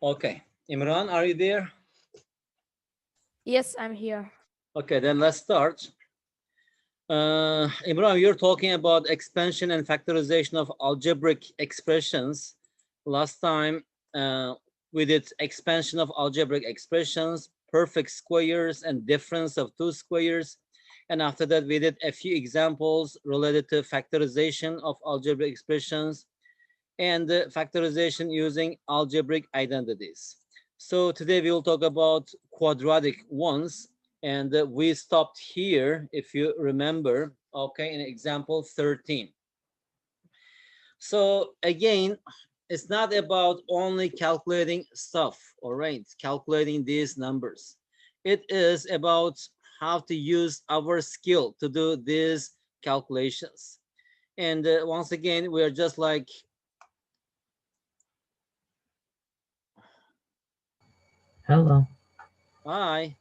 Okay, Imran, are you there? Yes, I'm here. Okay, then let's start. Imran, you're talking about expansion and factorization of algebraic expressions. Last time uh, we did expansion of algebraic expressions, perfect squares, and difference of two squares. And after that, we did a few examples related to factorization of algebraic expressions and factorization using algebraic identities. So today we will talk about quadratic ones, and we stopped here, if you remember, okay, in example 13. So again, it's not about only calculating stuff, all right, calculating these numbers. It is about how to use our skill to do these calculations. And once again, we are just like, Hello. hi.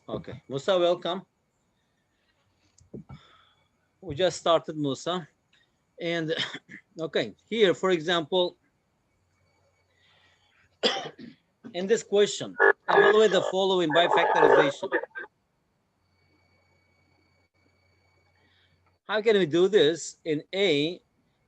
Okay, Musa, welcome. We just started, Musa. And okay, here, for example, in this question, evaluate the following by factorization. How can we do this? In A,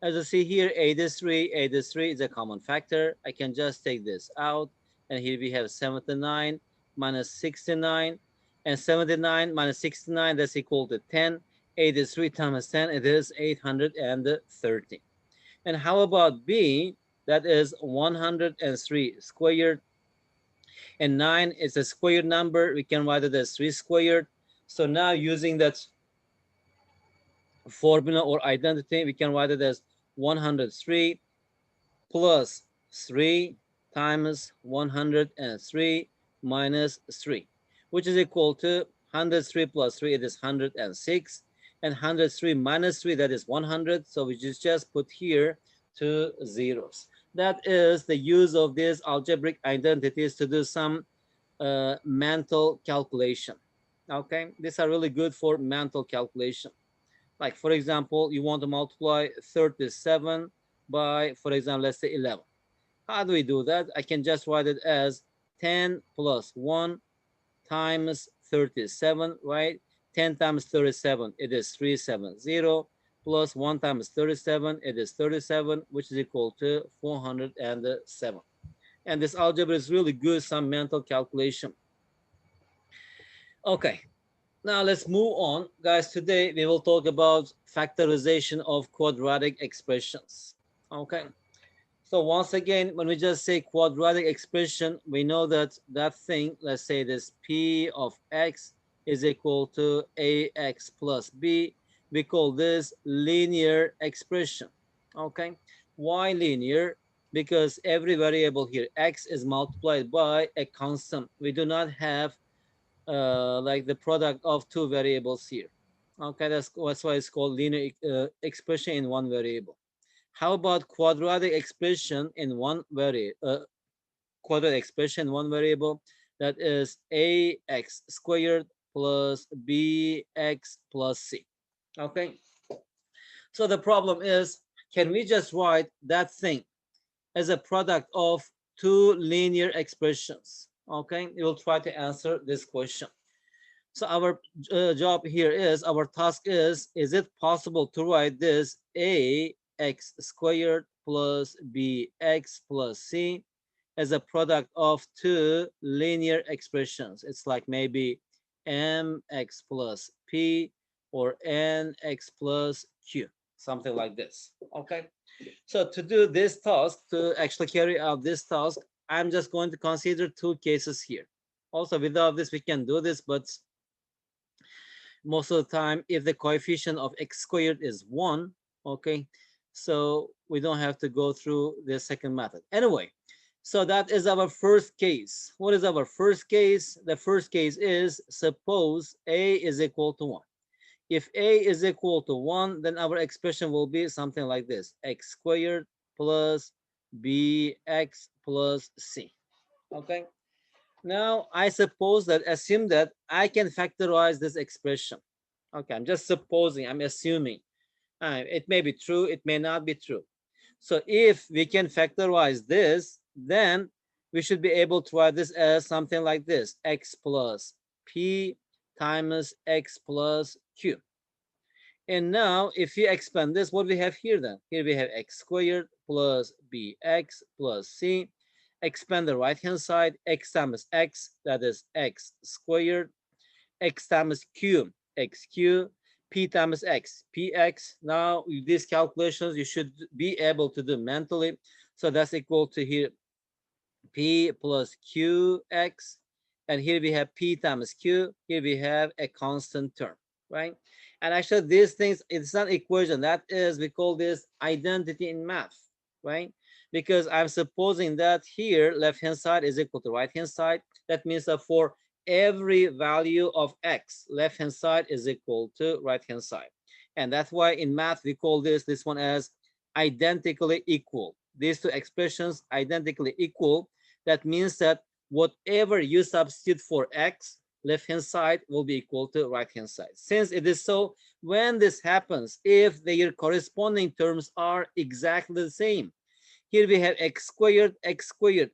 as you see here, A is 3, A is 3 is a common factor. I can just take this out, and here we have 79 minus 69, and 79 minus 69, that's equal to 10. 8 is 3 times 10, it is 830. And how about B? That is 103 squared, and 9 is a squared number. We can write it as 3 squared. So now using that formula or identity, we can write it as 103 plus 3 times 103 minus 3, which is equal to 103 plus 3, it is 106, and 103 minus 3, that is 100. So we just put here two zeros. That is the use of these algebraic identities to do some mental calculation. Okay, these are really good for mental calculation. Like, for example, you want to multiply 37 by, for example, let's say 11. How do we do that? I can just write it as 10 plus 1 times 37, right? 10 times 37, it is 370, plus 1 times 37, it is 37, which is equal to 407. And this algebra is really good, some mental calculation. Okay, now let's move on. Guys, today we will talk about factorization of quadratic expressions. Okay, so once again, when we just say quadratic expression, we know that that thing, let's say this P of x is equal to ax plus b. We call this linear expression. Okay, why linear? Because every variable here, x, is multiplied by a constant. We do not have like the product of two variables here. Okay, that's why it's called linear expression in one variable. How about quadratic expression in one variable? Quadratic expression in one variable, that is ax squared plus bx plus c. Okay, so the problem is, can we just write that thing as a product of two linear expressions? Okay, we will try to answer this question. So our job here is, our task is it possible to write this ax squared plus bx plus c as a product of two linear expressions? It's like maybe mx plus p or nx plus q, something like this. Okay. So to do this task, to actually carry out this task, I'm just going to consider two cases here. Also, without this, we can do this, but most of the time, if the coefficient of x squared is 1, okay, so we don't have to go through the second method. Anyway, so that is our first case. What is our first case? The first case is, suppose a is equal to 1. If a is equal to 1, then our expression will be something like this: x squared plus bx plus c. Okay. Now I suppose that, assume that I can factorize this expression. Okay, I'm just supposing, I'm assuming. It may be true, it may not be true. So if we can factorize this, then we should be able to write this as something like this: x plus p times x plus q. And now if you expand this, what we have here then? Here we have x squared plus bx plus c. Expand the right hand side, x times x, that is x squared, x times q, xq, p times x, px. Now these calculations you should be able to do mentally. So that's equal to here p plus qx, and here we have p times q, here we have a constant term, right? And actually these things, it's not equation, that is, we call this identity in math, right? Because I'm supposing that here left hand side is equal to right hand side. That means that for every value of x, left hand side is equal to right hand side. And that's why in math we call this one as identically equal. These two expressions identically equal. That means that whatever you substitute for x, left hand side will be equal to right hand side. Since it is so, when this happens, if their corresponding terms are exactly the same, here we have x squared,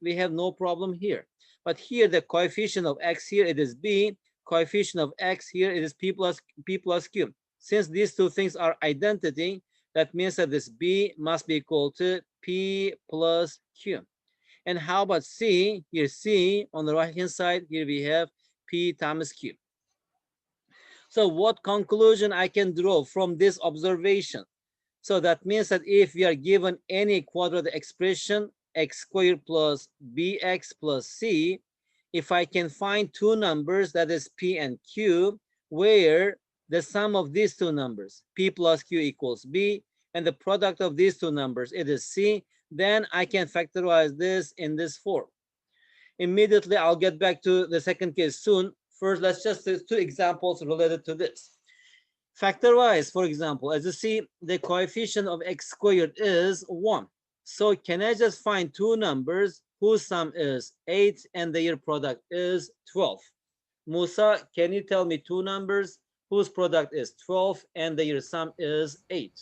we have no problem here. But here the coefficient of x, here it is b, coefficient of x, here it is p plus q. Since these two things are identity, that means that this b must be equal to p plus q. And how about c? Here c on the right hand side, here we have p times q. So what conclusion I can draw from this observation? So that means that if we are given any quadratic expression, x squared plus bx plus c, if I can find two numbers, that is p and q, where the sum of these two numbers, p plus q equals b, and the product of these two numbers, it is c, then I can factorize this in this form. Immediately, I'll get back to the second case soon. First, let's just do two examples related to this. Factorize, for example, as you see, the coefficient of x squared is 1. So can I just find two numbers whose sum is 8 and their product is 12? Musa, can you tell me two numbers whose product is 12 and their sum is 8?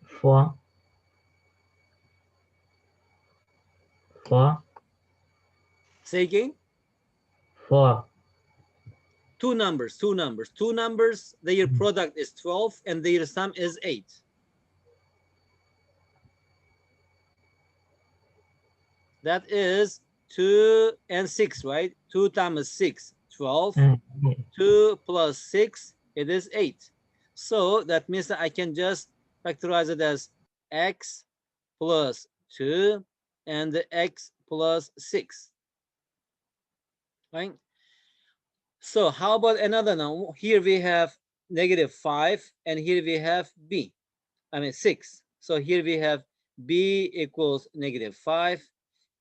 4, 4, Say again. 4. Two numbers, their product is 12 and their sum is 8. That is 2 and 6, right? 2 times 6, 12. 2 plus 6, it is 8. So that means that I can just factorize it as x plus 2 and x plus 6, right? So how about another now? Here we have -5 and here we have b, 6. So here we have b equals -5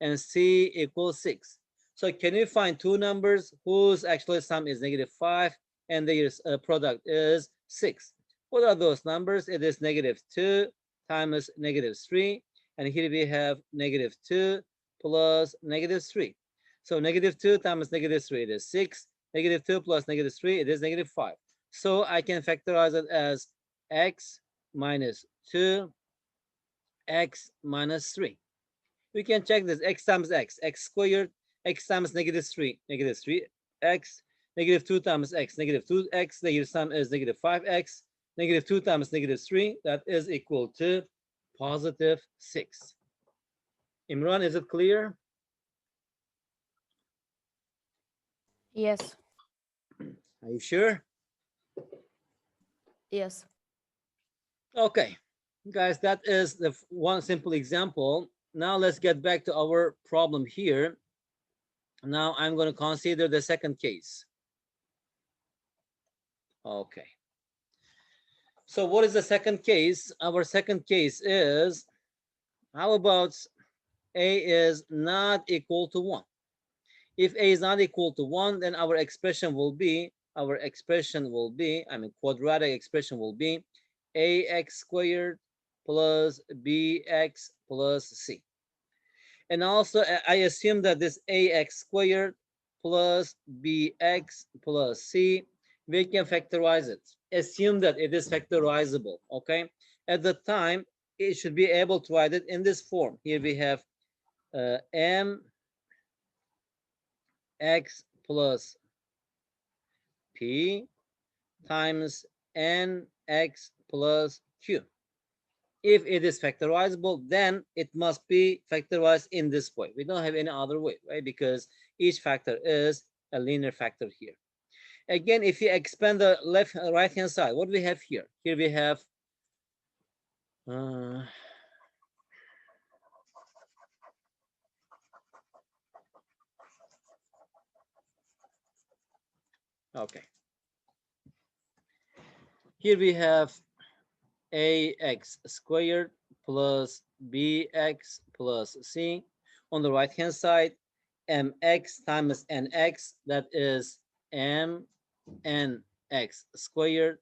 and c equals 6. So can you find two numbers whose actual sum is -5 and their product is 6? What are those numbers? It is -2 times -3, and here we have -2 plus -3. So -2 times -3, it is 6. -2 plus -3, it is -5. So I can factorize it as x minus 2, x minus 3. We can check this: x times x, x squared, x times -3, -3x, -2 times x, -2x, the sum is -5x, -2 times -3, that is equal to +6. Imran, is it clear? Yes. Are you sure? Yes. Okay, guys, that is the one simple example. Now let's get back to our problem here. Now I'm going to consider the second case. Okay. So what is the second case? Our second case is, how about a is not equal to 1? If a is not equal to 1, then our expression will be, quadratic expression will be ax squared plus bx plus c. And also I assume that this ax squared plus bx plus c, we can factorize it. Assume that it is factorizable, okay? At the time, it should be able to write it in this form. Here we have mx plus p times nx plus q. If it is factorizable, then it must be factorized in this way. We don't have any other way, right? Because each factor is a linear factor here. Again, if you expand the right hand side, what do we have here? Here we have okay. Here we have ax squared plus bx plus c. On the right hand side, mx times nx, that is m nx squared.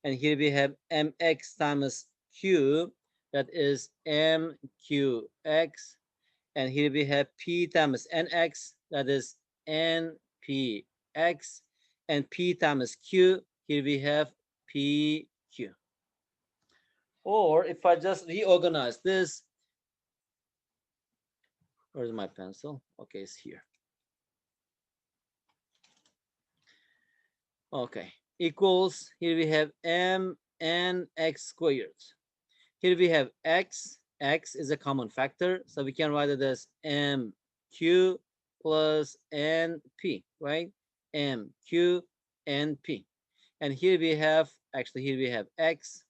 And here we have mx times q, that is mqx. And here we have p times nx, that is npx. And p times q, here we have pq. Or if I just reorganize this, where's my pencil? Okay, it's here. Okay, equals, here we have m n x squared. Here we have x. X is a common factor, so we can write it as mq plus np, right? mq np. And here we have, actually here we have x,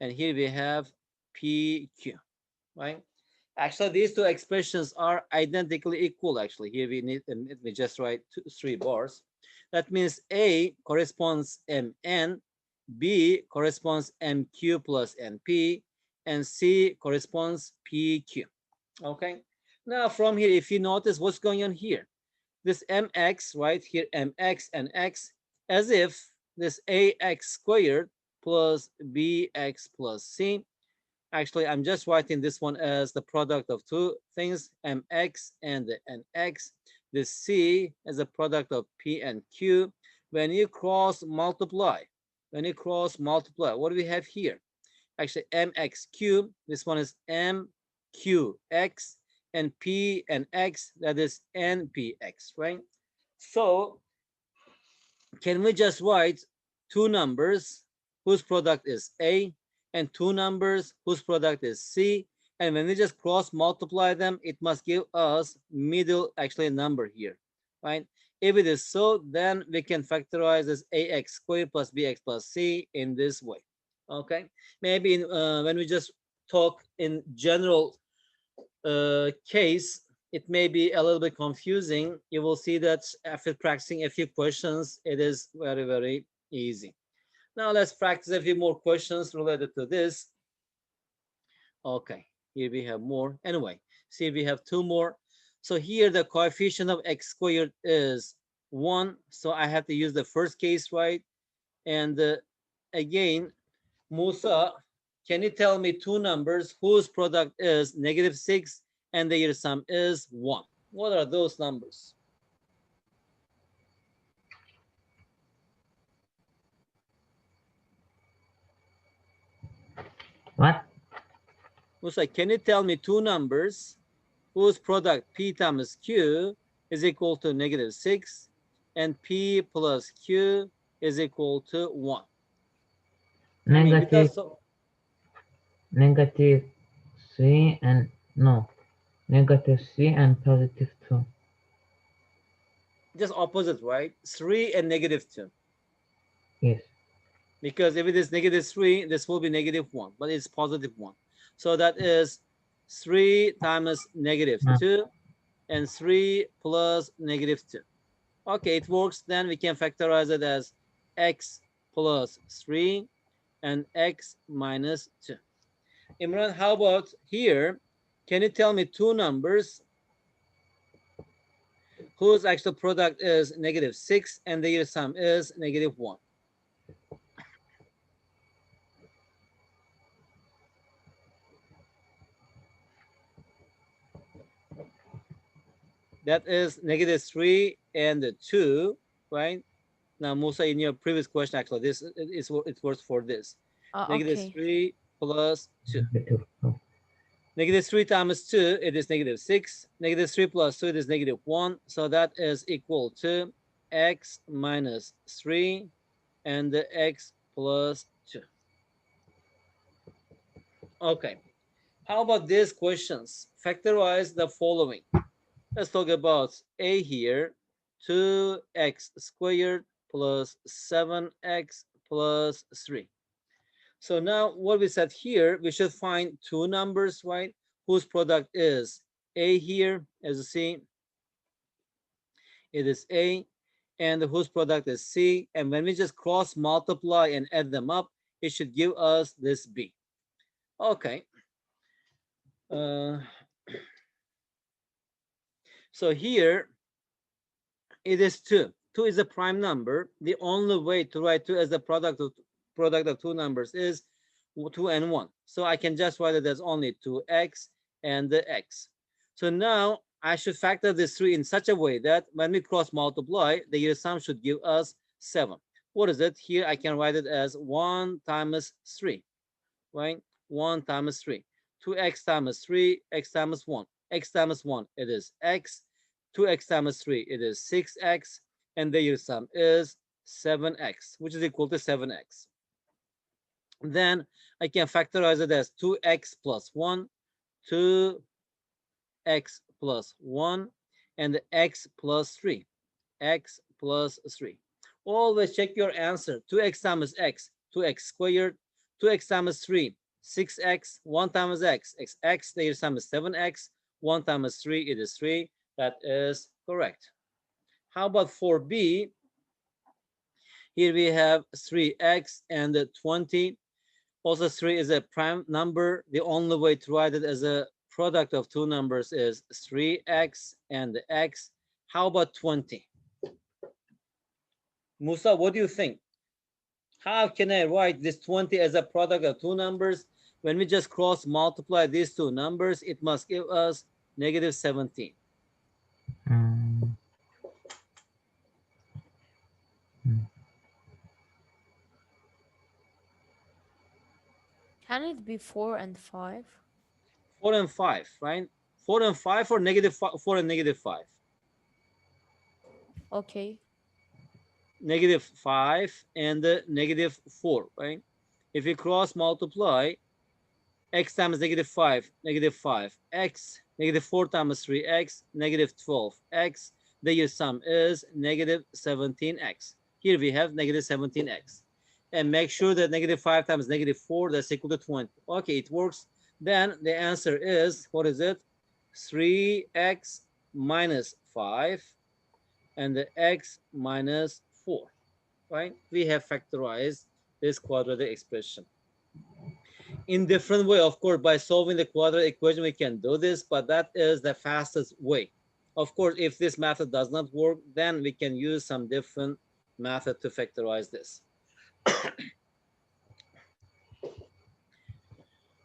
and here we have pq, right? Actually, these two expressions are identically equal. Actually, here we need, and let me just write 3 bars. That means A corresponds mn, B corresponds mq plus np, and C corresponds pq. Okay. Now from here, if you notice what's going on here, this mx, right here, mx and x, as if this ax squared plus bx plus c. Actually, I'm just writing this one as the product of two things, mx and the nx. The c is a product of p and q. When you cross multiply, what do we have here? Actually, mx cubed, this one is mqx, and p and x, that is npx, right? So can we just write two numbers whose product is A and two numbers whose product is C? And when we just cross multiply them, it must give us middle actually number here, right? If it is so, then we can factorize this ax squared plus bx plus c in this way, okay? Maybe when we just talk in general case, it may be a little bit confusing. You will see that after practicing a few questions, it is very, very easy. Now let's practice a few more questions related to this. Okay, here we have more. Anyway, see, we have two more. So here the coefficient of x squared is 1. So I have to use the first case, right? And again, Musa, can you tell me two numbers whose product is -6 and their sum is 1? What are those numbers? What? Musa, can you tell me two numbers whose product p times q is equal to -6 and p plus q is equal to 1? I mean, Negative, negative 3 and no, negative 3 and positive 2. just opposite, right? 3 and -2. Yes. Because if it is -3, this will be -1, but it's +1. So that is 3 times -2 and 3 plus -2. Okay, it works. Then we can factorize it as x plus 3 and x minus 2. Imran, how about here? Can you tell me two numbers whose actual product is -6 and their sum is -1? That is negative 3 and 2, right? Now, Musa, in your previous question, actually, this is what it works for this. Negative Okay. 3 plus 2. Negative. Oh, Negative 3 times 2, it is negative 6. Negative 3 plus 2, it is negative 1. So that is equal to x minus 3 and the x plus 2. Okay. How about these questions? Factorize the following. Let's talk about a here. 2x squared plus 7x plus 3. So now what we said here, we should find two numbers, right? Whose product is a here, as you see, it is a, and whose product is c. And when we just cross multiply and add them up, it should give us this b. Okay. So here it is 2. 2 is a prime number. The only way to write 2 as the product of two numbers is 2 and 1. So I can just write it as only 2x and the x. So now I should factor this 3 in such a way that when we cross multiply, the year sum should give us 7. What is it? Here I can write it as 1 times 3, right? 1 times 3. 2x times 3, x times 1. X times 1, it is x. 2x times 3, it is 6x. And the year sum is 7x, which is equal to 7x. Then I can factorize it as 2x plus 1, 2x plus 1, and x plus 3, x plus 3. Always check your answer. 2x times x, 2x squared, 2x times 3, 6x, 1 times x, x, the sum is 7x, 1 times 3, it is 3. That is correct. How about for b? Here we have 3x and 20. Also, 3 is a prime number. The only way to write it as a product of two numbers is 3x and x. How about 20? Musa, what do you think? How can I write this 20 as a product of two numbers? When we just cross multiply these two numbers, it must give us negative 17. mm, mm. Can it be 4 and 5? 4 and 5, right? 4 and 5 or negative 4 and negative 5? Okay. Negative 5 and negative 4, right? If we cross multiply, x times negative 5, negative 5, x, negative 4 times 3x, negative 12x. The year sum is negative 17x. Here we have negative 17x. And make sure that negative 5 times negative 4, that's equal to 20. Okay, it works. Then the answer is, what is it? 3x minus 5 and the x minus 4, right? We have factorized this quadratic expression. In different way, of course, by solving the quadratic equation, we can do this, but that is the fastest way. Of course, if this method does not work, then we can use some different method to factorize this.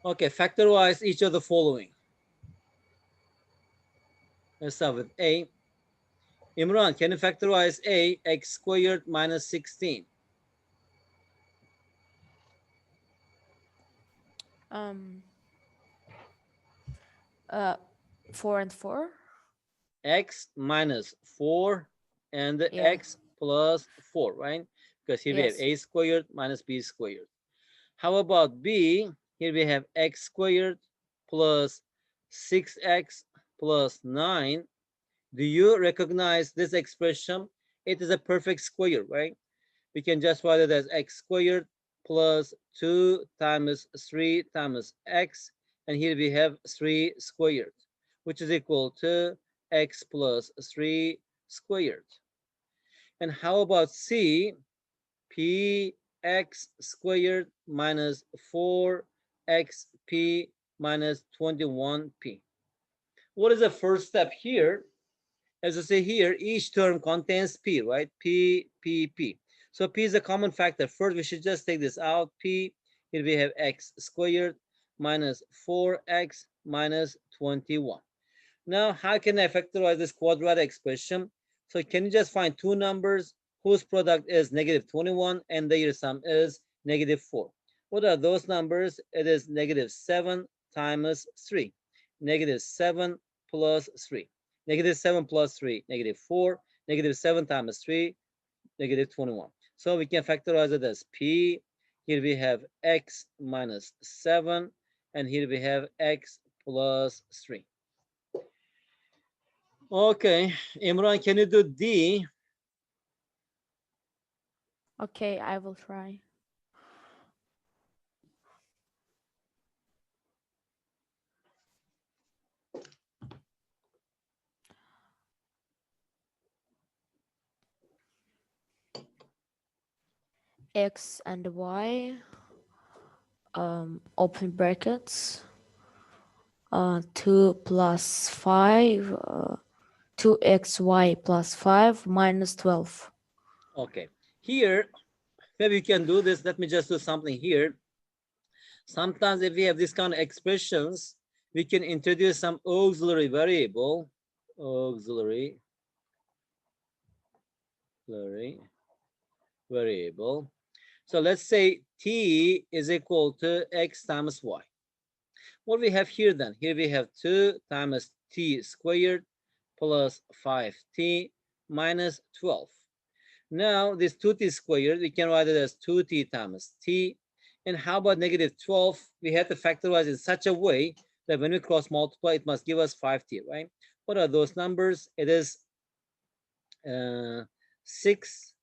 Okay, factorize each of the following. Let's start with a. Imran, can you factorize a, x squared minus 16? Um. 4 and 4. X minus 4 and the Yeah. x plus 4, right? Because here we have Yes. a squared minus b squared. How about b? Here we have x squared plus 6x plus 9. Do you recognize this expression? It is a perfect square, right? We can just write it as x squared plus 2 times 3 times x. And here we have 3 squared, which is equal to x plus 3 squared. And how about c? Px squared minus 4xp minus 21p. What is the first step here? As I say here, each term contains p, right? P, p, p. So p is a common factor. First, we should just take this out. P, here we have x squared minus 4x minus 21. Now, how can I factorize this quadratic expression? So can you just find two numbers whose product is negative 21 and their sum is negative 4? What are those numbers? It is negative 7 times 3. Negative 7 plus 3. Negative 7 plus 3, negative 4. Negative 7 times 3, negative 21. So we can factorize it as P. Here we have x minus 7. And here we have x plus 3. Okay, Imran, can you do D? Okay, I will try. X and Y, open brackets, 2 plus 5, 2xy plus 5 minus 12. Okay, here, maybe you can do this. Let me just do something here. Sometimes if we have this kind of expressions, we can introduce some auxiliary variable, auxiliary variable. So let's say t is equal to x times y. What we have here then? Here we have 2 times t squared plus 5t minus 12. Now this 2t squared, we can write it as 2t times t. And how about negative 12? We have to factorize in such a way that when we cross multiply, it must give us 5t, right? What are those numbers? It is 6,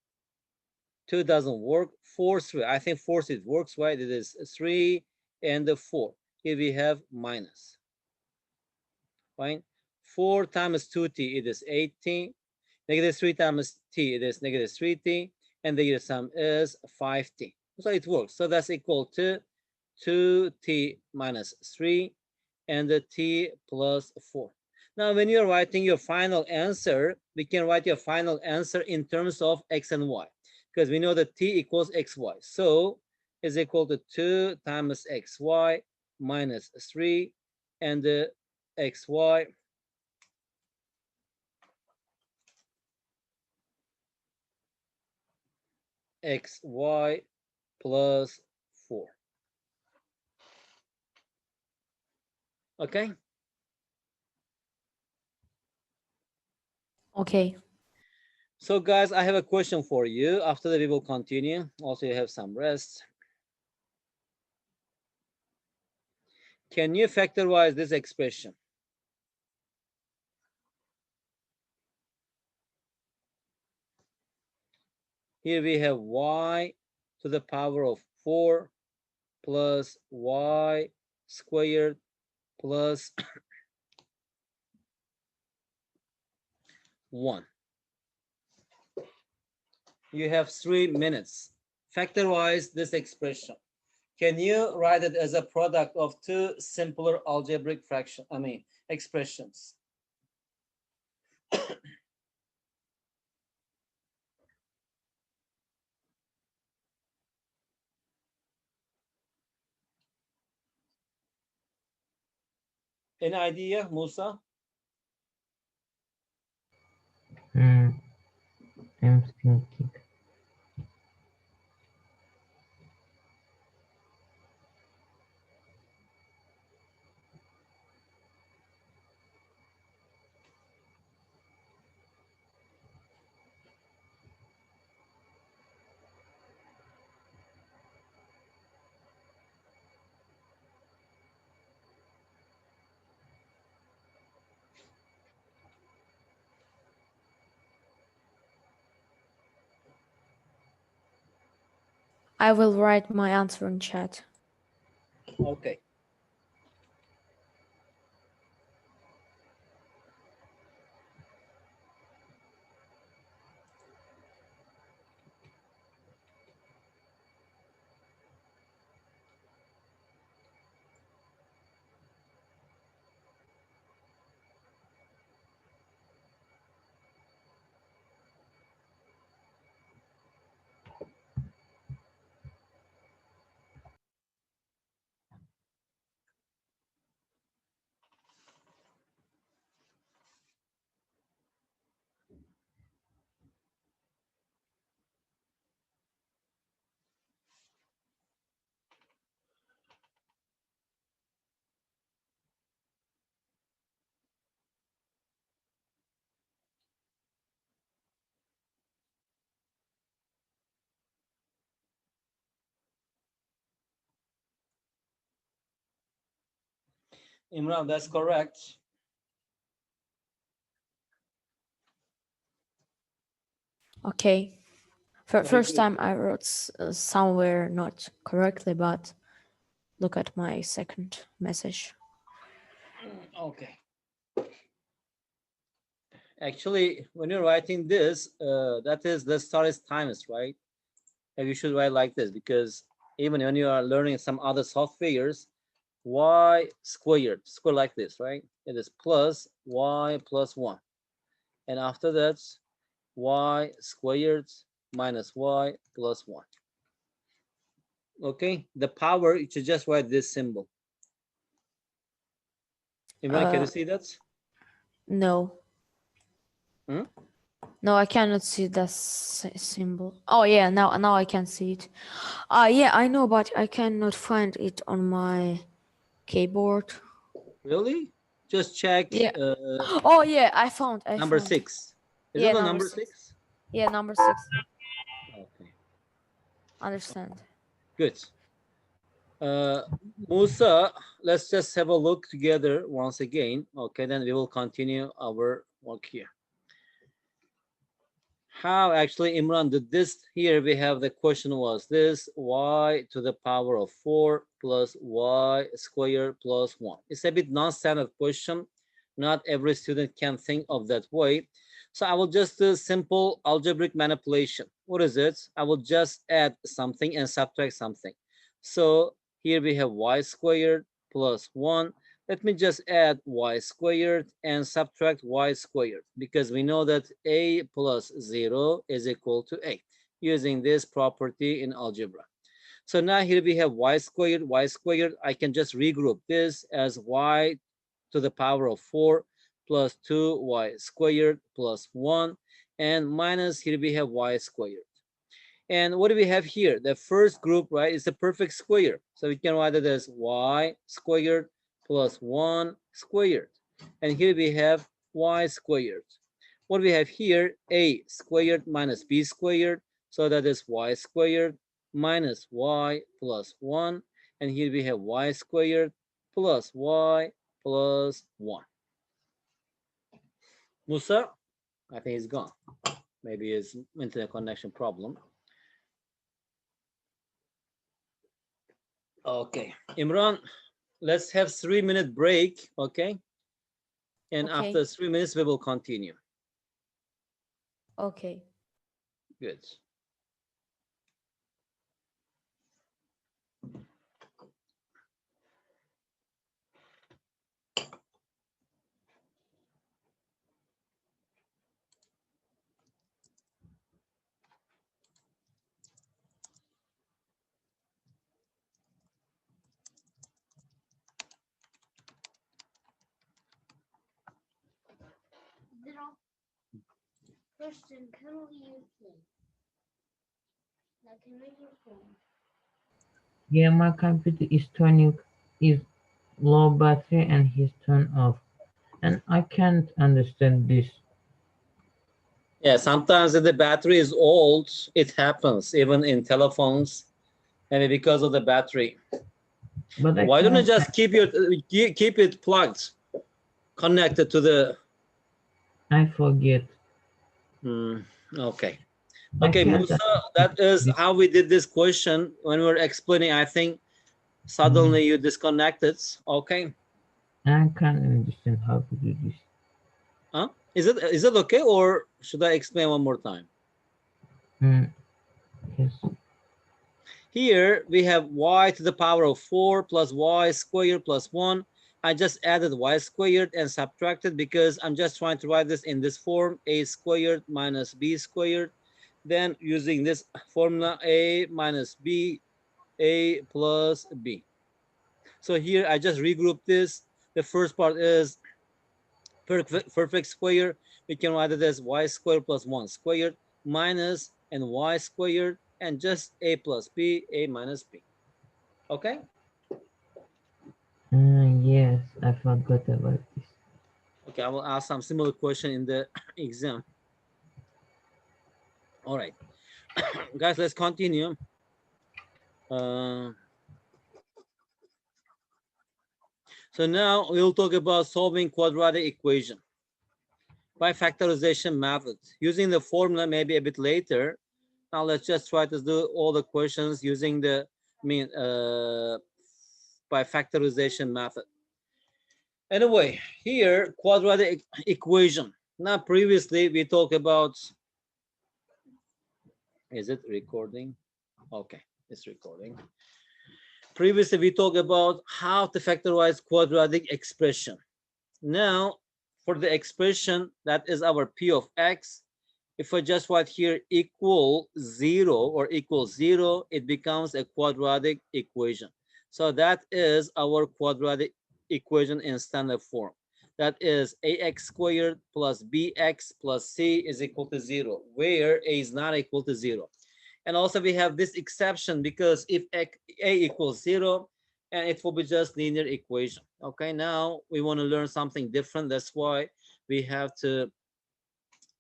2 doesn't work, 4, 3. I think 4 it works, right? It is 3 and 4. Here we have minus, right? 4 times 2t, it is 18. Negative 3 times t, it is negative 3t. And the sum is 5t. So it works. So that's equal to 2t minus 3 and the t plus 4. Now, when you're writing your final answer, we can write your final answer in terms of x and y, because we know that t equals xy. So is equal to 2 times xy minus 3 and the xy xy plus 4. Okay. Okay. So guys, I have a question for you. After that, we will continue. Also, you have some rest. Can you factorize this expression? Here we have y to the power of 4 plus y squared plus 1. You have 3 minutes. Factorize this expression. Can you write it as a product of two simpler algebraic expressions? Any idea, Musa? I'm thinking. I will write my answer in chat. Okay. Imran, that's correct. Okay. Very First good. time I wrote somewhere not correctly, but look at my second message. Okay. Actually, when you're writing this, that is the star is times, right? And you should write like this, because even when you are learning some other softwares, y squared, square like this, right? It is plus y plus 1. And after that, y squared minus y plus 1. Okay, the power, you should just write this symbol. Imran, can you see that? No. Hmm? No, I cannot see the symbol. Oh yeah, now I can see it. Yeah, I know, but I cannot find it on my keyboard. Really? Just check Yeah. Oh yeah, I found. number 6. Is it Yeah, the number number 6. 6? Yeah, number 6. Okay, Understand. good. Musa, let's just have a look together once again. Okay, then we will continue our work here. How actually, Imran, did this here? We have the question was this y to the power of 4 plus y squared plus 1. It's a bit non-standard question. Not every student can think of that way. So I will just do simple algebraic manipulation. What is it? I will just add something and subtract something. So here we have y squared plus 1. Let me just add y squared and subtract y squared, because we know that a plus 0 is equal to a, using this property in algebra. So now here we have y squared, y squared. I can just regroup this as y to the power of 4 plus 2y squared plus 1, and minus here we have y squared. And what do we have here? The first group, right, is a perfect square. So we can write it as y squared plus 1 squared. And here we have y squared. What do we have here? A squared minus b squared. So that is y squared minus y plus 1. And here we have y squared plus y plus 1. Musa, I think he's gone. Maybe it's internet connection problem. Okay, Imran, let's have 3-minute break, okay? And Okay. after 3 minutes, we will continue. Okay. Good. Question, can we use this? Like, can we use phone? Yeah, my computer is low battery and he's turned off. And I can't understand this. Yeah, sometimes if the battery is old, it happens, even in telephones, and because of the battery. But I Why don't you can't. just keep it plugged, connected to the... I forget. Okay. I Okay, can't. Musa, that is This. how we did this question. When we were explaining, I think suddenly you disconnected. Okay. I can't understand how to do this. Huh? Is it okay, or should I explain one more time? Yes. Here we have y to the power of 4 plus y squared plus 1. I just added y squared and subtracted because I'm just trying to write this in this form, a squared minus b squared. Then using this formula, a minus b, a plus b. So here I just regroup this. The first part is perfect square. We can write it as y squared plus 1 squared minus and y squared and just a plus b, a minus b. Okay? Yes, I forgot about this. Okay, I will ask some similar question in the exam. All right. Guys, let's continue. So now we'll talk about solving quadratic equation by factorization method. Using the formula maybe a bit later. Now let's just try to do all the questions using the by factorization method. Anyway, here quadratic equation. Now previously we talked about, is it recording? Okay, it's recording. Previously we talked about how to factorize quadratic expression. Now for the expression that is our p of x, if I just write here equal 0 or equals 0, it becomes a quadratic equation. So that is our quadratic equation in standard form. That is ax squared plus bx plus c is equal to 0, where a is not equal to 0. And also we have this exception because if a equals 0, and it will be just linear equation. Okay, now we want to learn something different. That's why we have to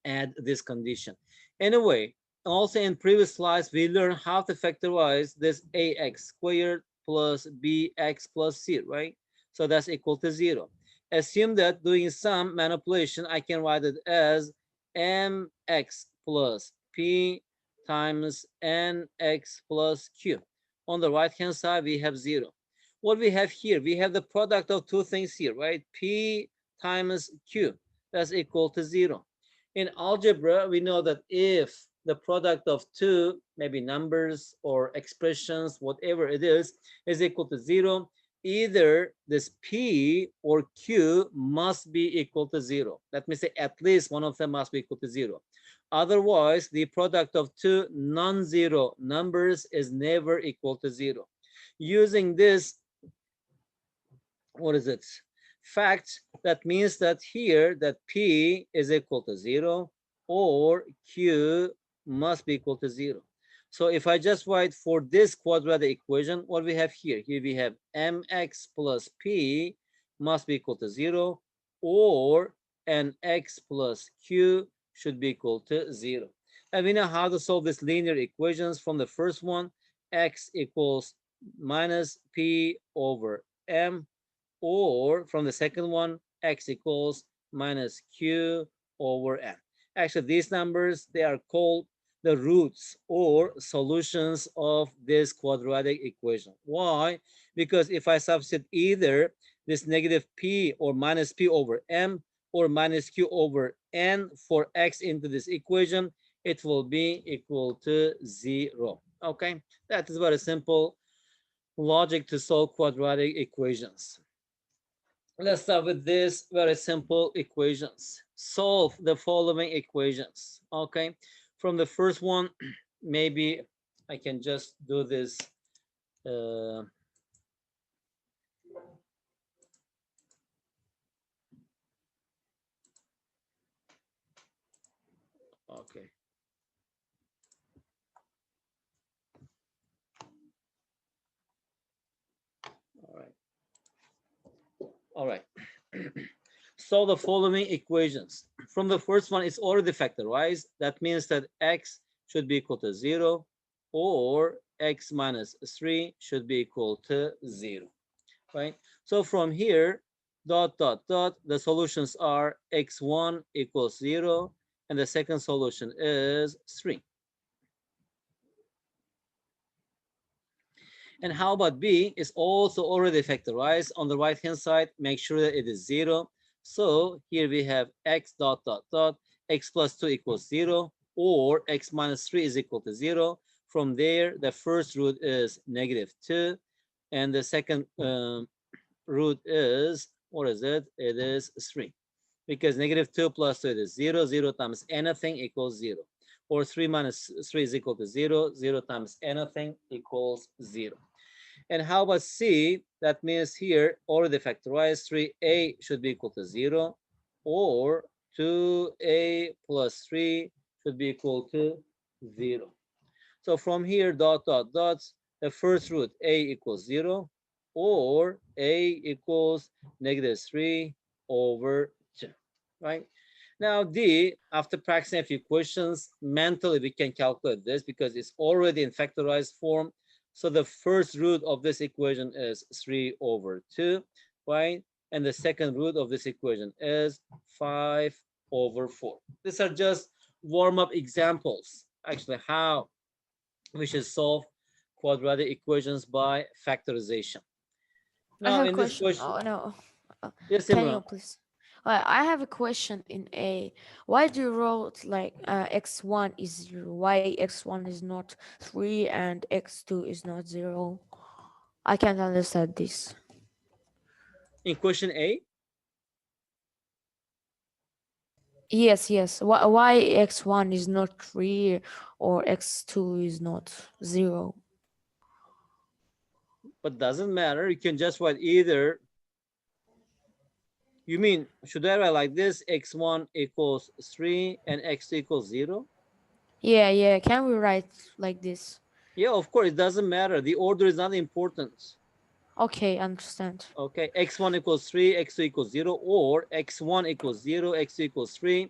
add this condition. Anyway, also in previous slides, we learned how to factorize this ax squared plus bx plus c, right? So that's equal to 0. Assume that doing some manipulation, I can write it as mx plus p times nx plus q. On the right-hand side, we have 0. What we have here, we have the product of two things here, right? P times q, that's equal to 0. In algebra, we know that if the product of two, maybe numbers or expressions, whatever it is equal to 0, either this P or Q must be equal to 0. Let me say at least one of them must be equal to 0. Otherwise, the product of two non-zero numbers is never equal to 0. Using this, what is it? Fact, that means that here that P is equal to 0 or Q must be equal to 0. So if I just write for this quadratic equation, what we have here? Here we have mx plus p must be equal to 0, or nx plus q should be equal to 0. And we know how to solve these linear equations. From the first one, x equals minus p over m, or from the second one, x equals minus q over n. Actually, these numbers, they are called the roots or solutions of this quadratic equation. Why? Because if I substitute either this negative p or minus p over m or minus q over n for x into this equation, it will be equal to 0. Okay, that is very simple logic to solve quadratic equations. Let's start with this very simple equations. Solve the following equations. Okay, from the first one, maybe I can just do this. Okay. All right. All right. Solve the following equations. From the first one, it's already factorized. That means that x should be equal to 0, or x minus 3 should be equal to 0, right? So from here, dot, dot, dot, the solutions are x1 equals 0, and the second solution is 3. And how about b? Is also already factorized. On the right-hand side, make sure that it is 0. So here we have x dot, dot, dot, x plus 2 equals 0, or x minus 3 is equal to 0. From there, the first root is negative 2, and the second root is, what is it? It is 3. Because negative 2 plus 2 is 0. 0 times anything equals 0. Or 3 minus 3 is equal to 0. 0 times anything equals 0. And how about C? That means here, already factorized, 3a should be equal to 0, or 2a plus 3 should be equal to 0. So from here, dot, dot, dots, the first root, a equals 0, or a equals negative 3 over 2, right? Now D, after practicing a few questions, mentally we can calculate this because it's already in factorized form. So the first root of this equation is 3 over 2. right? And the second root of this equation is 5/4. These are just warm-up examples, actually, how we should solve quadratic equations by factorization. I Now, have a in this question. question, Oh no. yes, Can you Imran. please? I have a question in A. Why do you wrote like x1 is 0? Why x1 is not 3 and x2 is not 0? I can't understand this. In question A, Yes, yes. Why x1 is not 3 or x2 is not 0? but doesn't matter. You can just write either. You mean, should I write like this? X1 equals 3 and x2 equals 0? Yeah, yeah. Can we write like this? Yeah, of course, it doesn't matter. The order is not important. Okay, understand. Okay, x1 equals 3, x2 equals 0, or x1 equals 0, x2 equals 3.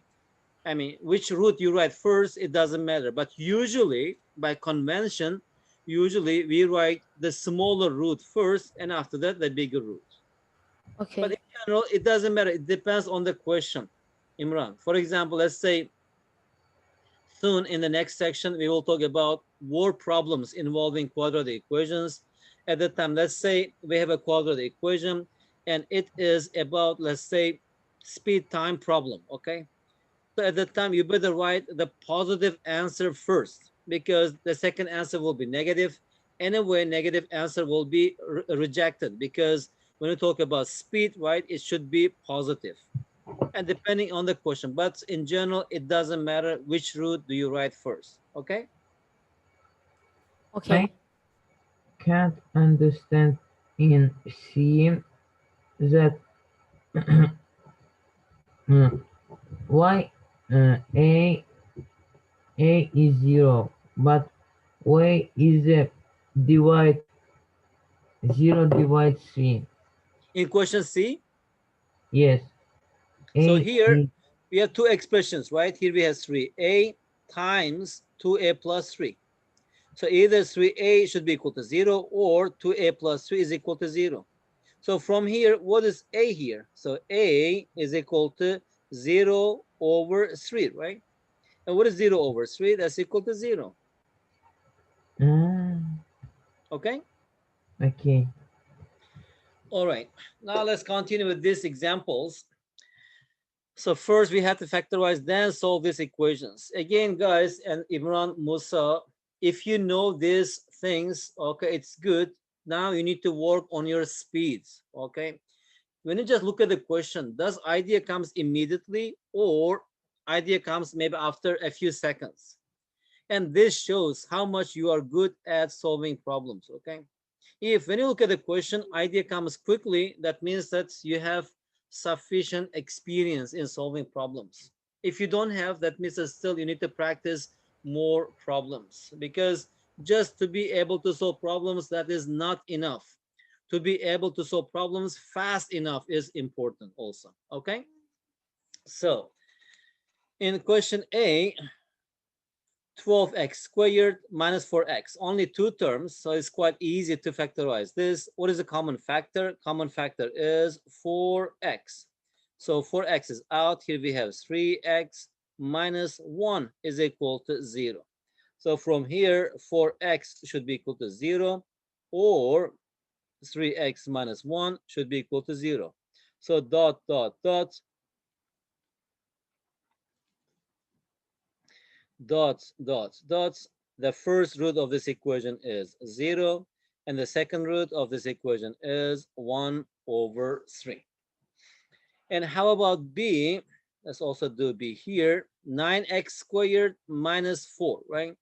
I mean, which root you write first, it doesn't matter. But usually, by convention, usually we write the smaller root first, and after that, the bigger root. But in Okay. general, it doesn't matter. It depends on the question, Imran. For example, let's say soon in the next section, we will talk about word problems involving quadratic equations. At that time, let's say we have a quadratic equation and it is about, let's say, speed time problem, okay? So at that time, you better write the positive answer first because the second answer will be negative. Anyway, negative answer will be rejected because when you talk about speed, right, it should be positive and depending on the question. But in general, it doesn't matter which root do you write first. Okay. Okay. I can't understand in C that uh, why a is 0, but why is a divide 0 divide 3? In question C, Yes, so a here is we have two expressions, right? Here we have 3a times 2a plus 3. So either 3a should be equal to 0 or 2a plus 3 is equal to 0. So from here, what is a here? So a is equal to 0 over 3, right? And what is 0 over 3? That's equal to 0. uh, Okay? okay. All right. Now let's continue with these examples. So first we have to factorize, then solve these equations. Again, guys, and Imran, Musa, if you know these things, okay, it's good. Now you need to work on your speeds, okay? When you just look at the question, does idea comes immediately or idea comes maybe after a few seconds? And this shows how much you are good at solving problems, okay? If when you look at the question, idea comes quickly, that means that you have sufficient experience in solving problems. If you don't have, that means that still you need to practice more problems because just to be able to solve problems, that is not enough. To be able to solve problems fast enough is important also, okay? So in question A, 12x squared minus 4x, only two terms, so it's quite easy to factorize this. What is the common factor? Common factor is 4x. So 4x is out. Here we have 3x minus 1 is equal to 0. So from here, 4x should be equal to 0, or 3x minus 1 should be equal to 0. So dot, dot, dot, dots, dots, dots. The first root of this equation is 0, and the second root of this equation is 1 over 3. And how about B? Let's also do B here. 9x squared minus 4, right?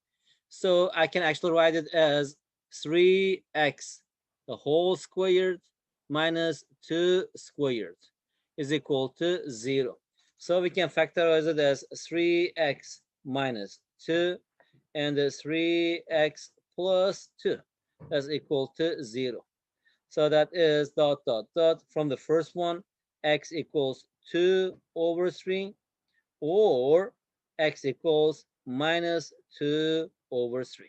So I can actually write it as 3x, the whole squared, minus 2 squared is equal to 0. So we can factorize it as 3x minus 2 and 3x plus 2 is equal to 0. So that is dot, dot, dot. From the first one, x equals 2 over 3, or x equals minus 2 over 3.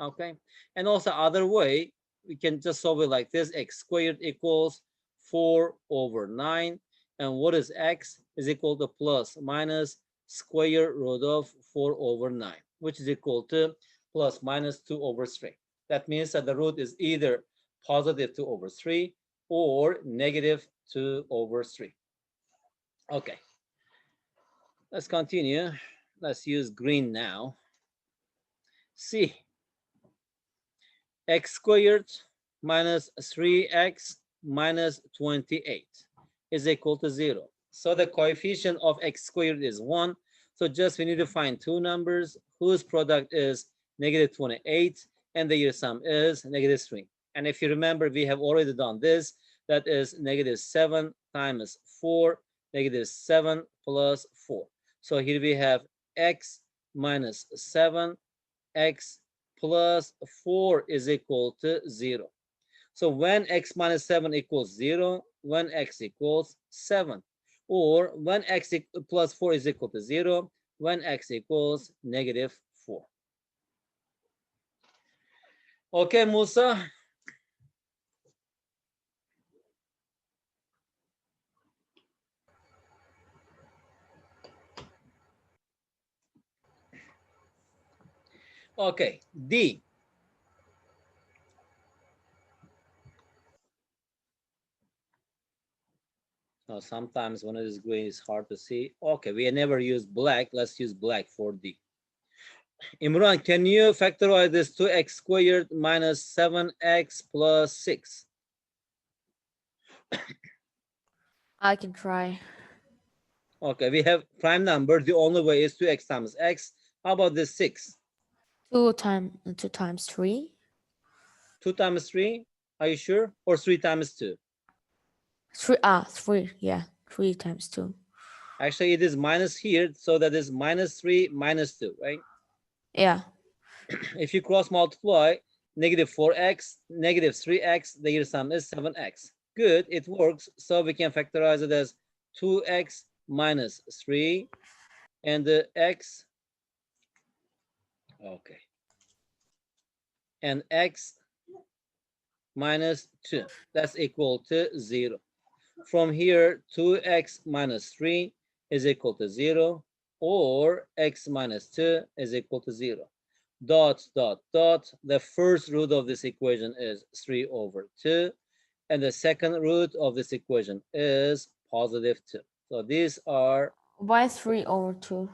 Okay. And also other way, we can just solve it like this. X squared equals 4 over 9. And what is x? Is equal to plus minus square root of 4 over 9, which is equal to plus minus 2 over 3. That means that the root is either positive 2 over 3 or negative 2 over 3. Okay, let's continue. Let's use green now. C, x squared minus 3x minus 28 is equal to 0. So the coefficient of x squared is 1. So just we need to find two numbers whose product is negative 28 and the year sum is negative 3. And if you remember, we have already done this. That is negative 7 times 4, negative 7 plus 4. So here we have x minus 7, x plus 4 is equal to 0. So when x minus 7 equals 0, when x equals 7. Or when x plus 4 is equal to 0, when x equals negative 4. Okay, Musa. Okay, D. Now, sometimes when it is green, it's hard to see. Okay, we never use black. Let's use black for D. Imran, can you factorize this to x squared minus 7x plus 6? I can try. Okay, we have prime number. The only way is 2x times x. How about this 6? 2 times 3. 2 times 3, are you sure? Or 3 times 2? 3, yeah. 3 times 2. Actually, it is minus here, so that is minus 3 minus 2, right? Yeah. If you cross multiply, negative 4x, negative 3x, the year sum is 7x. Good, it works. So we can factorize it as 2x minus 3 and the x, okay, and x minus 2. That's equal to 0. From here, 2x minus 3 is equal to 0, or x minus 2 is equal to 0. Dot, dot, dot. The first root of this equation is 3 over 2, and the second root of this equation is positive 2. So these are Why 3 over 2?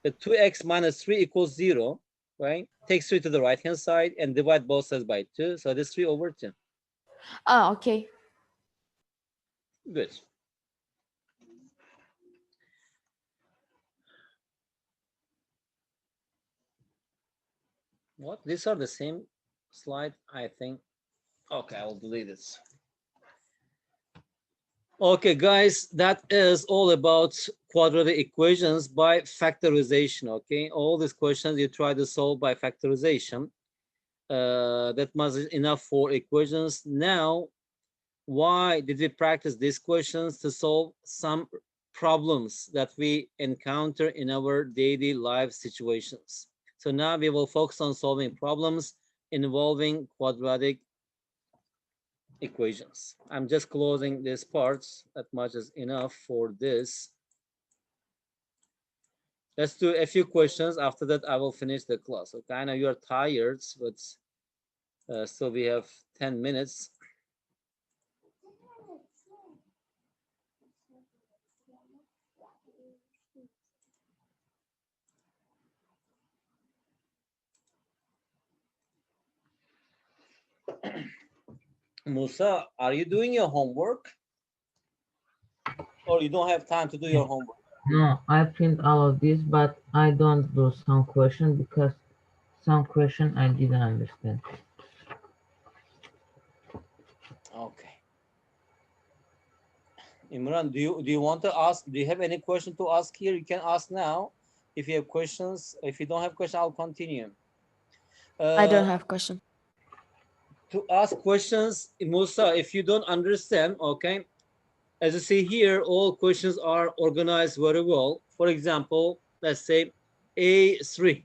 the 2x minus 3 equals 0, right? Take 3 to the right-hand side and divide both sides by 2. So this 3 over 2. Ah, okay. Good. What? These are the same slide, I think. Okay, I'll delete this. Okay, guys, that is all about quadratic equations by factorization. Okay, all these questions you try to solve by factorization. That much is enough for equations. Now, why did we practice these questions? To solve some problems that we encounter in our daily life situations. So now we will focus on solving problems involving quadratic equations. I'm just closing these parts. That much is enough for this. Let's do a few questions. After that, I will finish the class. Okay, I know you're tired, but so we have 10 minutes. Musa, are you doing your homework? Or you don't have time to do your homework? No, I print all of this, but I don't do some question because some question I didn't understand. Okay. Imran, do you want to ask? Do you have any question to ask here? You can ask now. If you have questions, if you don't have questions, I'll continue. I don't have question. To ask questions, Musa, if you don't understand, okay, as you see here, all questions are organized very well. For example, let's say A3.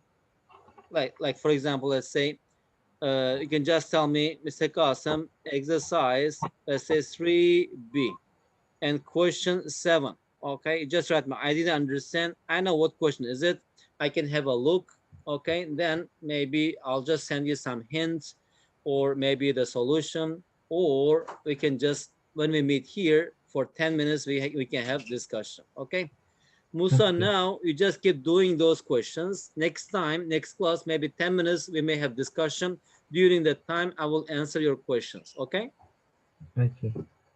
Like for example, let's say You can just tell me, Mr. Qasim, exercise, let's say 3B and question 7. Okay, just write I didn't understand. I know what question is it. I can have a look. Okay, then maybe I'll just send you some hints or maybe the solution, or we can just, when we meet here for 10 minutes, we can have discussion. Okay. Musa, Okay. now you just keep doing those questions. Next time, next class, maybe 10 minutes, we may have discussion. During that time, I will answer your questions, okay? Okay.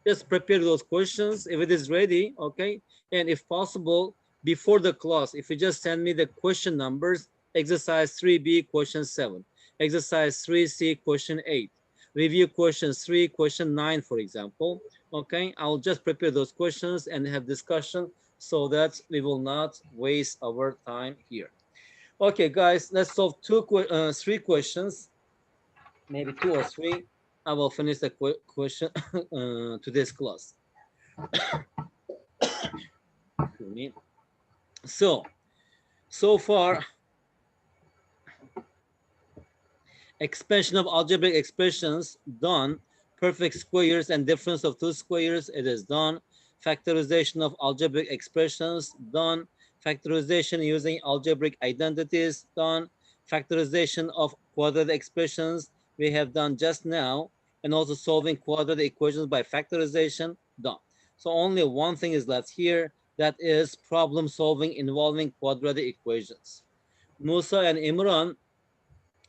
Just prepare those questions if it is ready, okay? And if possible, before the class, if you just send me the question numbers, exercise 3B, question 7, exercise 3C, question 8, review question 3, question 9, for example, okay? I'll just prepare those questions and have discussion so that we will not waste our time here. Okay, guys, let's solve three questions, maybe 2 or 3. I will finish the question today's class. So far, expansion of algebraic expressions done, perfect squares and difference of two squares, it is done. Factorization of algebraic expressions done. Factorization using algebraic identities done. Factorization of quadratic expressions we have done just now, and also solving quadratic equations by factorization done. So only one thing is left here, that is problem solving involving quadratic equations. Musa and Imran,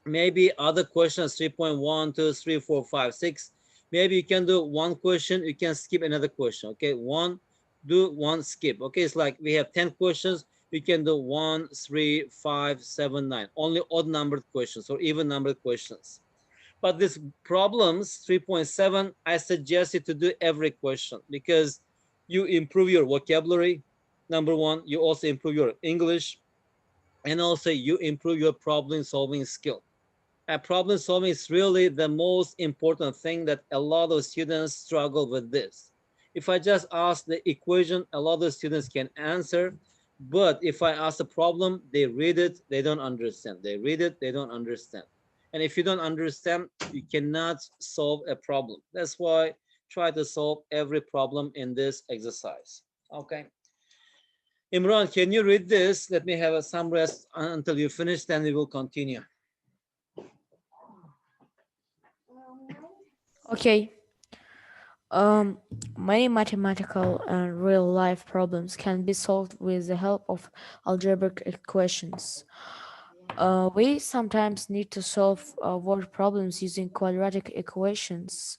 maybe other questions 3.1, 2, 3, 4, 5, 6. Maybe you can do one question, you can skip another question. Okay, one, do one, skip. Okay, it's like we have 10 questions, you can do 1, 3, 5, 7, 9. Only odd numbered questions or even numbered questions. But this problems 3.7, I suggest you to do every question because you improve your vocabulary. Number one, you also improve your English, and also you improve your problem solving skill. Problem solving is really the most important thing that a lot of students struggle with this. If I just ask the equation, a lot of students can answer, but if I ask a problem, they read it, they don't understand. They read it, they don't understand. And if you don't understand, you cannot solve a problem. That's why try to solve every problem in this exercise. Okay. Imran, can you read this? Let me have some rest until you finish, then we will continue. Okay. Many mathematical and real life problems can be solved with the help of algebraic equations. We sometimes need to solve word problems using quadratic equations.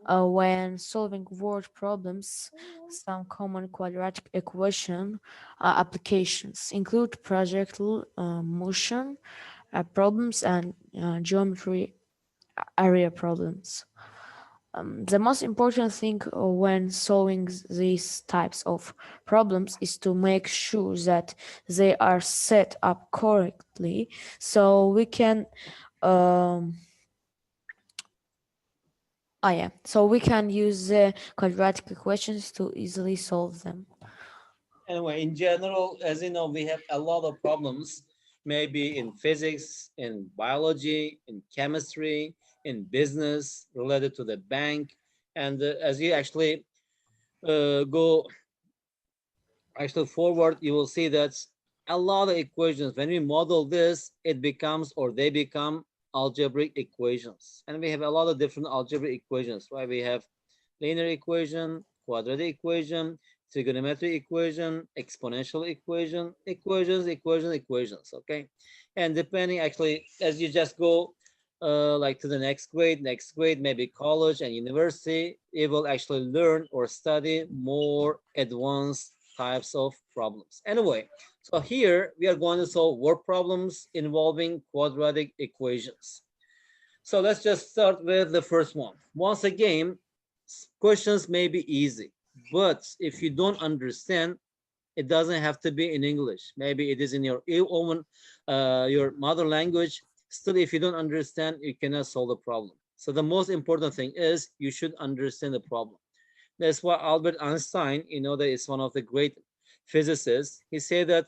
When solving word problems, some common quadratic equation applications include projectile motion problems and geometry area problems. The most important thing when solving these types of problems is to make sure that they are set up correctly so we can um, so we can use the quadratic equations to easily solve them. Anyway, in general, as you know, we have a lot of problems, maybe in physics, in biology, in chemistry, in business, related to the bank. And as you actually go actually forward, you will see that a lot of equations, when we model this, it becomes or they become algebraic equations. And we have a lot of different algebraic equations, right? We have linear equation, quadratic equation, trigonometric equation, exponential equation, equations, okay? And depending actually, as you just go like to the next grade, maybe college and university, you will actually learn or study more advanced types of problems. Anyway, so here we are going to solve word problems involving quadratic equations. So let's just start with the first one. Once again, questions may be easy, but if you don't understand, it doesn't have to be in English. Maybe it is in your own, your mother language. Still, if you don't understand, you cannot solve the problem. So the most important thing is you should understand the problem. That's why Albert Einstein, you know, that is one of the great physicists. He said that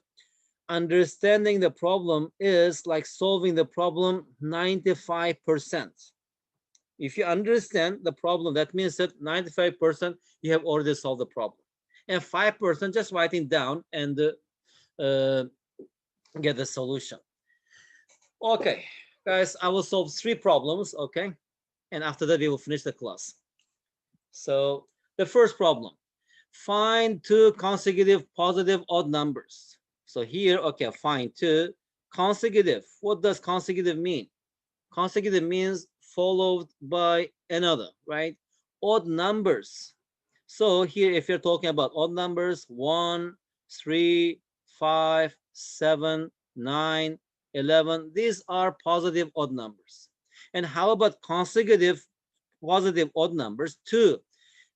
understanding the problem is like solving the problem 95%. If you understand the problem, that means that 95% you have already solved the problem. And 5% just writing down and uh, get the solution. Okay, guys, I will solve 3 problems, okay? And after that, we will finish the class. So the first problem, find 2 consecutive positive odd numbers. So here, okay, find 2 consecutive. What does consecutive mean? Consecutive means followed by another, right? Odd numbers. So here, if you're talking about odd numbers, 1, 3, 5, 7, 9, 11, these are positive odd numbers. And how about consecutive positive odd numbers? 2,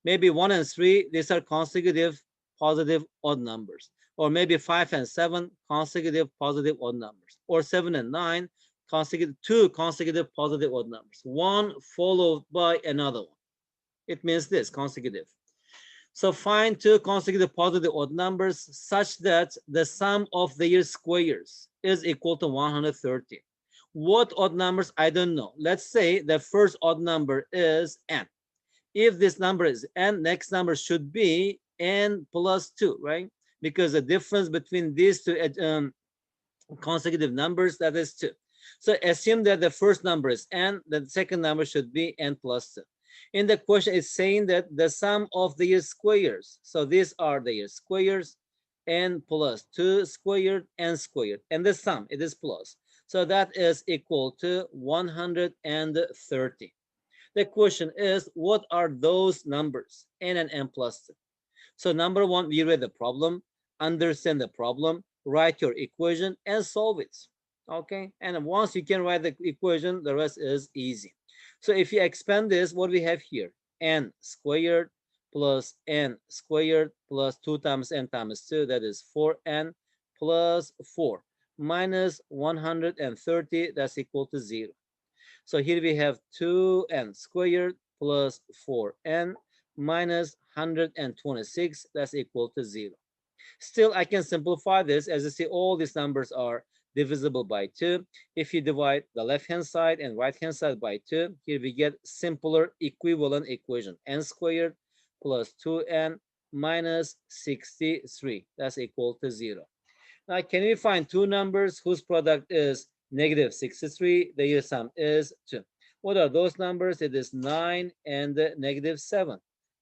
maybe 1 and 3, these are consecutive positive odd numbers. Or maybe 5 and 7, consecutive positive odd numbers. Or 7 and 9, consecutive 2 consecutive positive odd numbers. One followed by another one. It means this, consecutive. So find 2 consecutive positive odd numbers such that the sum of their squares is equal to 130. What odd numbers? I don't know. Let's say the first odd number is n. If this number is n, next number should be n plus 2, right? Because the difference between these 2 consecutive numbers, that is 2. So assume that the first number is n, the second number should be n plus 2. In the question, it's saying that the sum of their squares. So these are their squares, n plus 2 squared, n squared. And the sum, it is plus. So that is equal to 130. The question is, what are those numbers, n and n plus 2? So number 1, we read the problem, understand the problem, write your equation, and solve it. Okay, and once you can write the equation, the rest is easy. So if you expand this, what we have here, n squared plus n squared plus 2 times n times 2, that is 4n plus 4 minus 130, that's equal to 0. So here we have 2n squared plus 4n minus 126, that's equal to 0. Still, I can simplify this. As you see, all these numbers are divisible by 2. If you divide the left-hand side and right-hand side by 2, here we get simpler equivalent equation. N squared plus 2n minus 63. That's equal to 0. Now, can we find 2 numbers whose product is negative 63? Their sum is 2. What are those numbers? It is 9 and negative 7.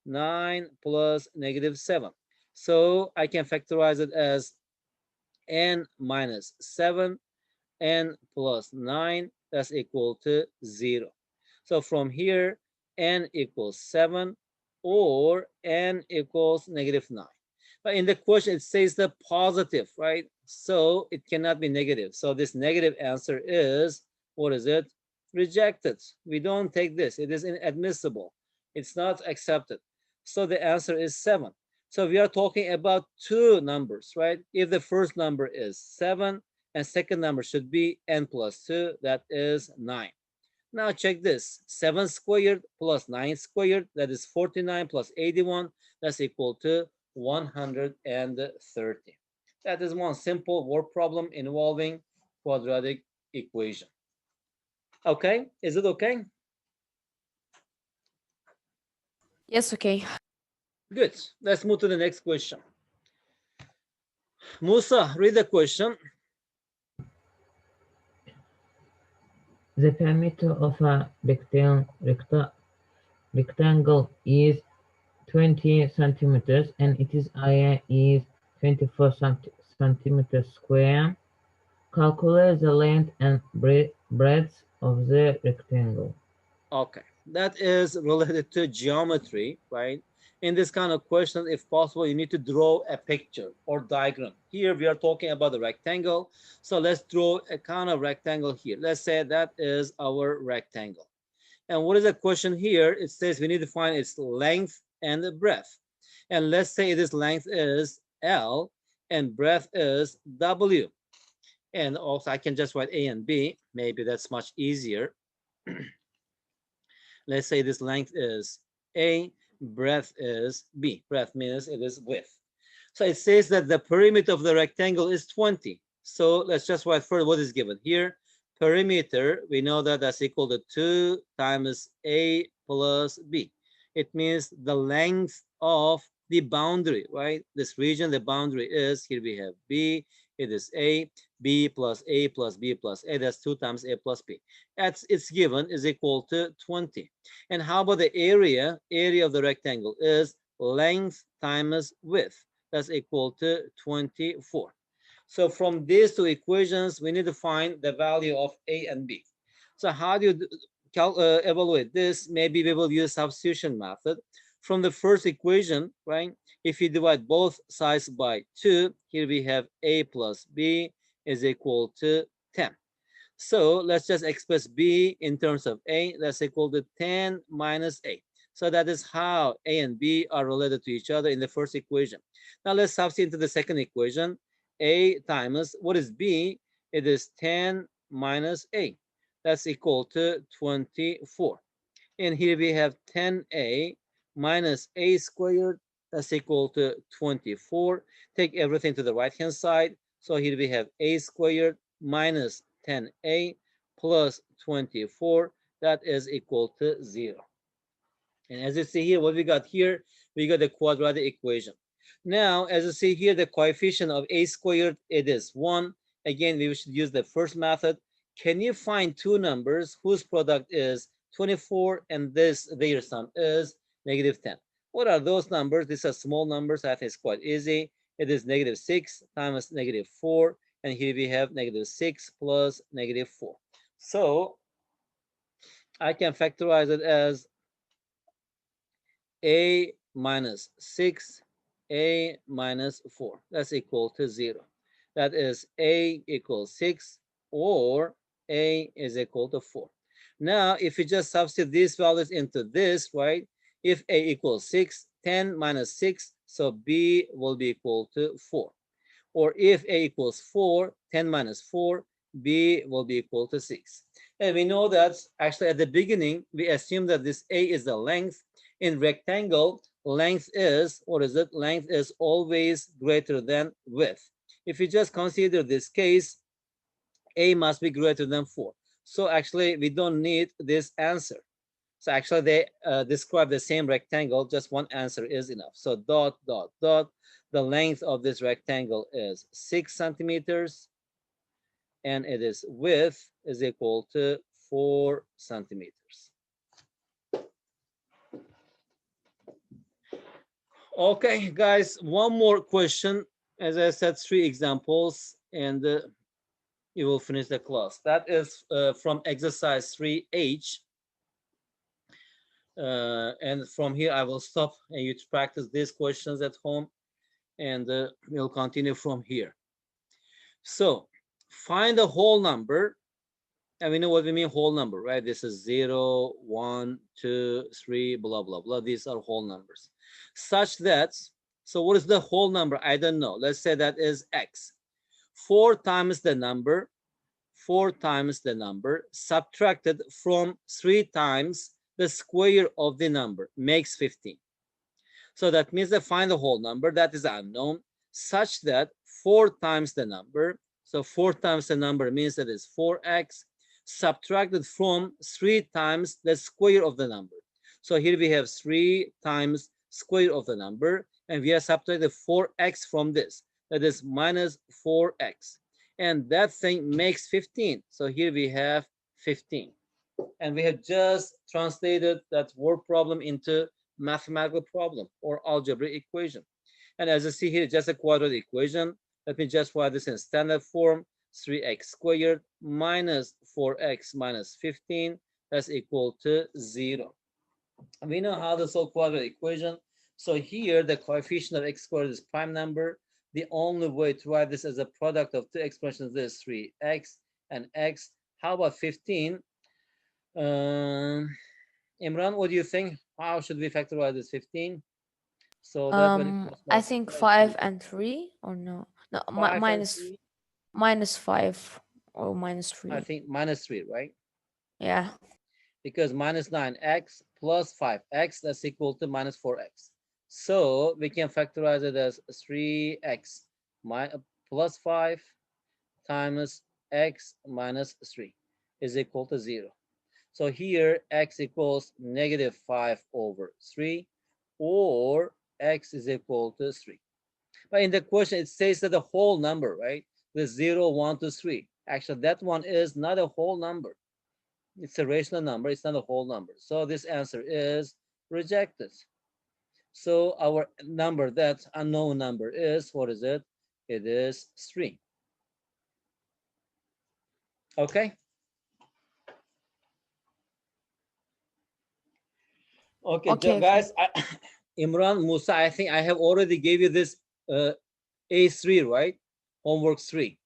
9 plus negative 7. So I can factorize it as n minus 7, n plus 9, that's equal to 0. So from here, n equals 7 or n equals negative 9. But in the question, it says the positive, right? So it cannot be negative. So this negative answer is, what is it? Rejected. We don't take this. It is inadmissible. It's not accepted. So the answer is 7. So we are talking about 2 numbers, right? If the first number is 7 and second number should be n plus 2, that is 9. Now check this, 7 squared plus 9 squared, that is 49 plus 81, that's equal to 130. That is one simple word problem involving quadratic equation. Okay, is it okay? Yes, okay. Good, let's move to the next question. Musa, read the question. The perimeter of a rectangle is 20 centimeters and its area is 24 centimeters square. Calculate the length and breadth of the rectangle. Okay, that is related to geometry, right? In this kind of question, if possible, you need to draw a picture or diagram. Here we are talking about the rectangle. So let's draw a kind of rectangle here. Let's say that is our rectangle. And what is the question here? It says we need to find its length and the breadth. And let's say this length is L and breadth is W. And also I can just write A and B. Maybe that's much easier. Let's say this length is A, breadth is B. Breadth means it is width. So it says that the perimeter of the rectangle is 20. So let's just write first what is given here. Perimeter, we know that that's equal to 2 times A plus B. It means the length of the boundary, right? This region, the boundary is, here we have B, it is A, B plus A plus B plus A, that's 2 times A plus B. That's, it's given is equal to 20. And how about the area? Area of the rectangle is length times width. That's equal to 24. So from these two equations, we need to find the value of A and B. So how do you evaluate this? Maybe we will use substitution method. From the first equation, right? If you divide both sides by 2, here we have A plus B is equal to 10. So let's just express B in terms of A. That's equal to 10 minus A. So that is how A and B are related to each other in the first equation. Now let's substitute into the second equation. A times, what is B? It is 10 minus A. That's equal to 24. And here we have 10A minus A squared. That's equal to 24. Take everything to the right-hand side. So here we have A squared minus 10A plus 24. That is equal to 0. And as you see here, what we got here, we got the quadratic equation. Now, as you see here, the coefficient of A squared, it is 1. Again, we should use the first method. Can you find two numbers whose product is 24 and this, their sum is negative 10? What are those numbers? These are small numbers. I think it's quite easy. It is negative 6 times negative 4. And here we have negative 6 plus negative 4. So I can factorize it as A minus 6, A minus 4. That's equal to 0. That is A equals 6 or A is equal to 4. Now, if you just substitute these values into this, right? If A equals 6, 10 minus 6, so B will be equal to 4. Or if A equals 4, 10 minus 4, B will be equal to 6. And we know that actually at the beginning, we assume that this A is the length. In rectangle, length is, what is it? Length is always greater than width. If you just consider this case, A must be greater than 4. So actually, we don't need this answer. So actually, they describe the same rectangle, just one answer is enough. So dot, dot, dot. The length of this rectangle is 6 centimeters, and it is width is equal to 4 centimeters. Okay, guys, one more question. As I said, 3 examples, and you will finish the class. That is from exercise 3H. And from here, I will stop and you to practice these questions at home, and we'll continue from here. So find a whole number, and we know what we mean whole number, right? This is 0, 1, 2, 3, blah, blah, blah. These are whole numbers. Such that, so what is the whole number? I don't know. Let's say that is X. 4 times the number, 4 times the number, subtracted from 3 times the square of the number makes 15. So that means that find the whole number that is unknown, such that 4 times the number, so 4 times the number means that is 4x, subtracted from 3 times the square of the number. So here we have 3 times square of the number, and we have subtracted 4x from this. That is minus 4x. And that thing makes 15. So here we have 15. And we have just translated that word problem into mathematical problem or algebraic equation. And as you see here, just a quadratic equation. Let me just write this in standard form. 3x squared minus 4x minus 15. That's equal to 0. And we know how to solve quadratic equation. So here, the coefficient of x squared is prime number. The only way to write this as a product of two expressions is 3x and x. How about 15? Imran, what do you think? How should we factorize this 15? So that when it comes I multiplied, think it should 5 be and 3 or no? No, 5 and 3. minus 5 or minus I 3. think minus 3, right? Yeah. Because minus 9x plus 5x, that's equal to minus 4x. So we can factorize it as 3x plus 5 times x minus 3 is equal to 0. So here x equals negative 5 over 3 or x is equal to 3. But in the question, it says that the whole number, right? The 0, 1, 2, 3. Actually, that one is not a whole number. It's a rational number. It's not a whole number. So this answer is rejected. So our number, that unknown number is, what is it? It is 3. Okay. Okay, Okay, okay. guys. Imran, Musa, I think I have already gave you this A3, right? Homework 3.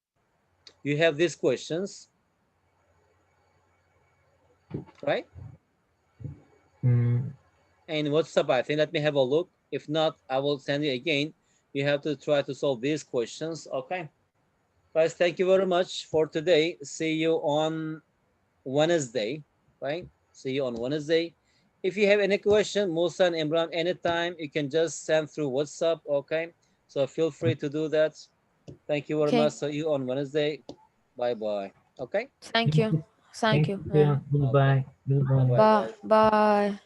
You have these questions, right? Mm, And WhatsApp, I think. Let me have a look. If not, I will send you again. You have to try to solve these questions. Okay. Guys, thank you very much for today. See you on Wednesday, right? See you on Wednesday. If you have any question, Musa and Imran, anytime, you can just send through WhatsApp, okay? So feel free to do that. Thank you very much. Okay. See you on Wednesday. Bye-bye. Okay? Thank thank you. you. Thank Thank you. you. Yeah. Okay. Goodbye. Goodbye. Bye-bye, Bye. guys. Bye.